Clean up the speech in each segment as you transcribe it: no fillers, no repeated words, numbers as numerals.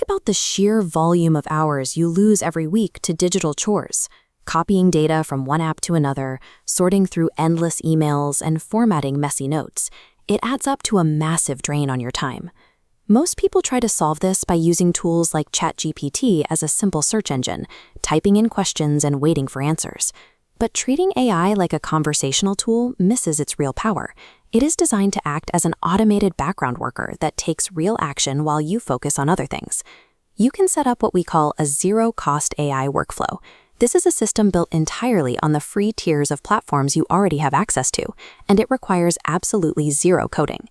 about the sheer volume of hours you lose every week to digital chores, copying data from one app to another, sorting through endless emails, and formatting messy notes. It adds up to a massive drain on your time. Most people try to solve this by using tools like ChatGPT as a simple search engine, typing in questions and waiting for answers. But treating AI like a conversational tool misses its real power. It is designed to act as an automated background worker that takes real action while you focus on other things. You can set up what we call a zero-cost AI workflow. This is a system built entirely on the free tiers of platforms you already have access to, and it requires absolutely zero coding.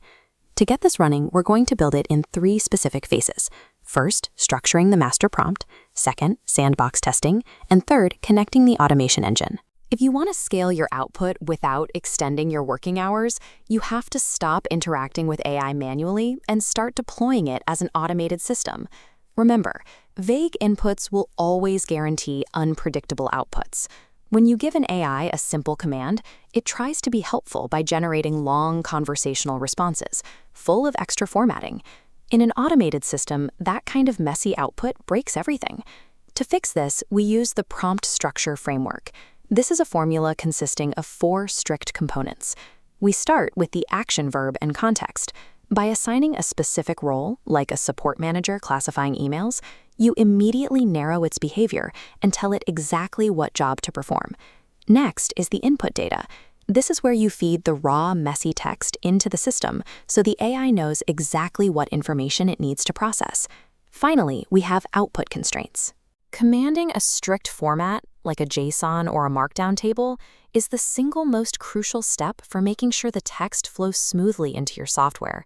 To get this running, we're going to build it in 3 specific phases. First, structuring the master prompt. Second, sandbox testing. And third, connecting the automation engine. If you want to scale your output without extending your working hours, you have to stop interacting with AI manually and start deploying it as an automated system. Remember, vague inputs will always guarantee unpredictable outputs. When you give an AI a simple command, it tries to be helpful by generating long conversational responses, full of extra formatting. In an automated system, that kind of messy output breaks everything. To fix this, we use the prompt structure framework. This is a formula consisting of 4 strict components. We start with the action verb and context. By assigning a specific role, like a support manager classifying emails, you immediately narrow its behavior and tell it exactly what job to perform. Next is the input data. This is where you feed the raw, messy text into the system so the AI knows exactly what information it needs to process. Finally, we have output constraints. Commanding a strict format, like a JSON or a Markdown table, is the single most crucial step for making sure the text flows smoothly into your software.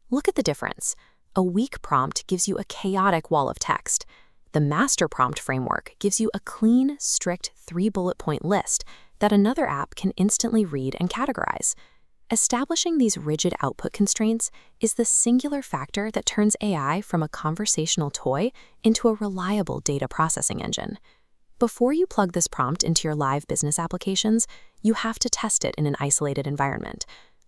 Look at the difference. A weak prompt gives you a chaotic wall of text. The master prompt framework gives you a clean, strict 3-bullet-point list that another app can instantly read and categorize. Establishing these rigid output constraints is the singular factor that turns AI from a conversational toy into a reliable data processing engine. Before you plug this prompt into your live business applications, you have to test it in an isolated environment.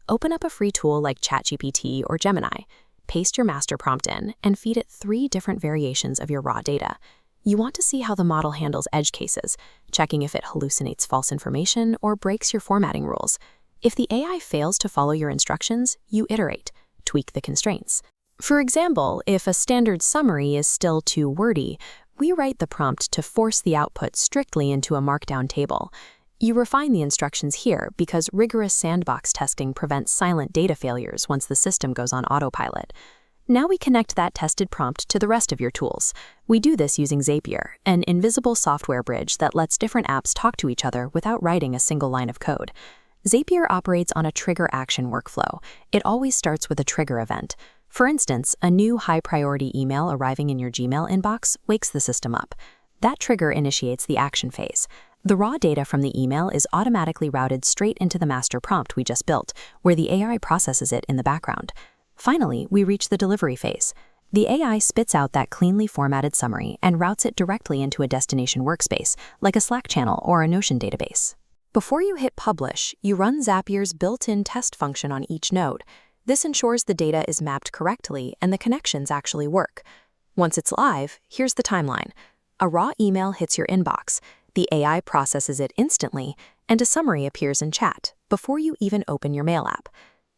Open up a free tool like ChatGPT or Gemini, paste your master prompt in, and feed it 3 different variations of your raw data. You want to see how the model handles edge cases, checking if it hallucinates false information or breaks your formatting rules. If the AI fails to follow your instructions, you iterate, tweak the constraints. For example, if a standard summary is still too wordy, we write the prompt to force the output strictly into a Markdown table. You refine the instructions here because rigorous sandbox testing prevents silent data failures once the system goes on autopilot. Now we connect that tested prompt to the rest of your tools. We do this using Zapier, an invisible software bridge that lets different apps talk to each other without writing a single line of code. Zapier operates on a trigger action workflow. It always starts with a trigger event. For instance, a new high-priority email arriving in your Gmail inbox wakes the system up. That trigger initiates the action phase. The raw data from the email is automatically routed straight into the master prompt we just built, where the AI processes it in the background. Finally, we reach the delivery phase. The AI spits out that cleanly formatted summary and routes it directly into a destination workspace, like a Slack channel or a Notion database. Before you hit publish, you run Zapier's built-in test function on each node. This ensures the data is mapped correctly and the connections actually work. Once it's live, here's the timeline. A raw email hits your inbox, the AI processes it instantly, and a summary appears in chat before you even open your mail app.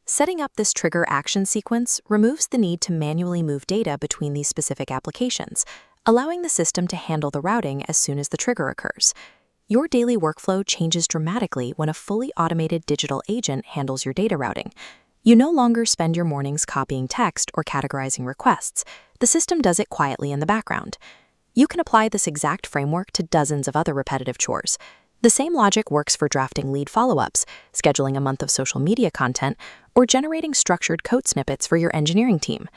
Setting up this trigger action sequence removes the need to manually move data between these specific applications, allowing the system to handle the routing as soon as the trigger occurs. Your daily workflow changes dramatically when a fully automated digital agent handles your data routing. You no longer spend your mornings copying text or categorizing requests. The system does it quietly in the background. You can apply this exact framework to dozens of other repetitive chores. The same logic works for drafting lead follow-ups, scheduling a month of social media content, or generating structured code snippets for your engineering team.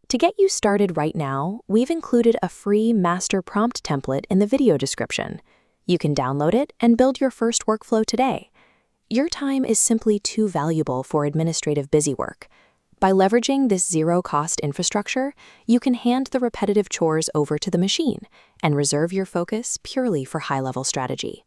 To get you started right now, we've included a free master prompt template in the video description. You can download it and build your first workflow today. Your time is simply too valuable for administrative busy work. By leveraging this zero-cost infrastructure, you can hand the repetitive chores over to the machine and reserve your focus purely for high-level strategy.